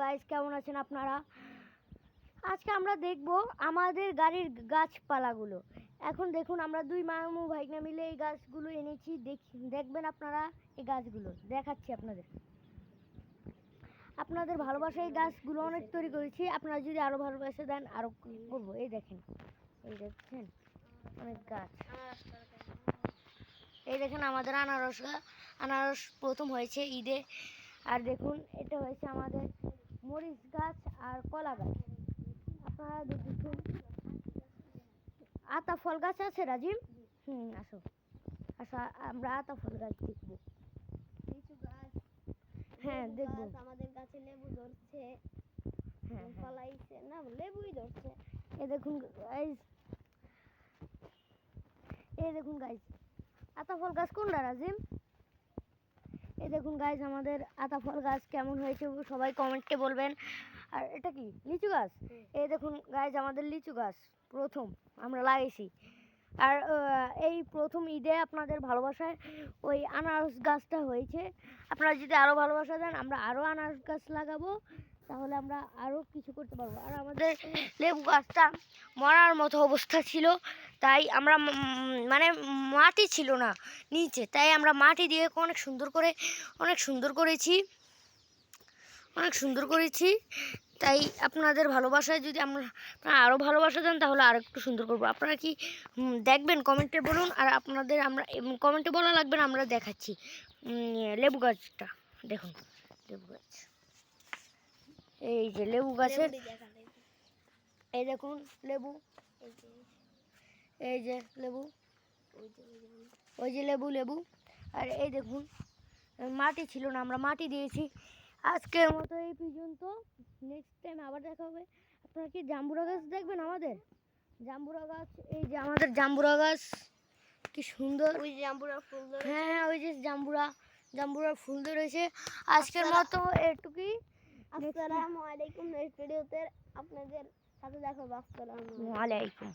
Guys, কেমন আছেন আপনারা? আজকে আমরা দেখব আমাদের গাড়ির গাছপালাগুলো। এখন দেখুন, আমরা দুই মামু ভাইগনা মিলে এই গাছগুলো এনেছি। দেখবেন আপনারা এই গাছগুলো দেখাচ্ছি আপনাদের। আপনাদের ভালোবাসায় এই গাছগুলো অনেক তৈরি করেছি। আপনারা যদি আরো ভালোবাসা দেন আরো করবো। এই দেখেন, এই দেখছেন অনেক গাছ। এই দেখেন আমাদের আনারস প্রথম হয়েছে ঈদে। আর দেখুন, এটা হয়েছে আমাদের মরিচ গাছ আর কলা গাছ। আপনারা দেখুন, আতা ফল গাছ আছে রাজিম। আসো আসো, আমরা আতা ফল গাছ দেখব। লিচু গাছ, হ্যাঁ দেখব। আমাদের গাছে লেবু ধরছে। হ্যাঁ ফলাইছে না, লেবুই ধরছে। এই দেখুন গাইস, এই দেখুন গাইস, আতা ফল গাছ কোনটা রাজিম? এই দেখুন গাইস, আমাদের আতা ফল গাছ কেমন হয়েছে সবাই কমেন্টে বলবেন। আর এটা কি লিচু গাছ? এই দেখুন গাইস, আমাদের লিচু গাছ প্রথম আমরা লাগাইছি। আর এই প্রথম ঈদে আপনাদের ভালোবাসায় ওই আনারস গাছটা হয়েছে। আপনারা যদি আরও ভালোবাসা দেন আমরা আরও আনারস গাছ লাগাবো, তাহলে আমরা আরও কিছু করতে পারবো। আর আমাদের লেবু গাছটা মরার মতো অবস্থা ছিল, তাই আমরা মানে মাটি ছিল না নিচে, তাই আমরা মাটি দিয়ে অনেক সুন্দর করেছি। তাই আপনাদের ভালোবাসায় যদি আপনারা আরও ভালোবাসা দেন তাহলে আরও একটু সুন্দর করবো। আপনারা কি দেখবেন কমেন্টে বলুন। আর আপনাদের আমরা কমেন্টে বলা লাগবে না, আমরা দেখাচ্ছি। লেবু গাছটা দেখুন, লেবু গাছ, এই যে লেবু গাছের, এই দেখুন লেবু, এই যে লেবু, ওই যে লেবু। আর এই দেখুন, মাটি ছিল না, আমরা মাটি দিয়েছি। আজকের মতো এই পর্যন্ত, নেক্সট টাইম আবার দেখা হবে। আপনারা কি জাম্বুরা গাছ দেখবেন? আমাদের জাম্বুরা গাছ, এই যে আমাদের জাম্বুরা গাছ কি সুন্দর। ওই জাম্বুরা ফুল ধরেছে। হ্যাঁ, ওই যে জাম্বুরার ফুল ধরেছে। আজকের মতো এটুকুই। আসসালামু আলাইকুম। নেক্সট ভিডিওতে আপনাদের সাথে দেখা হবে। আসসালামু আলাইকুম।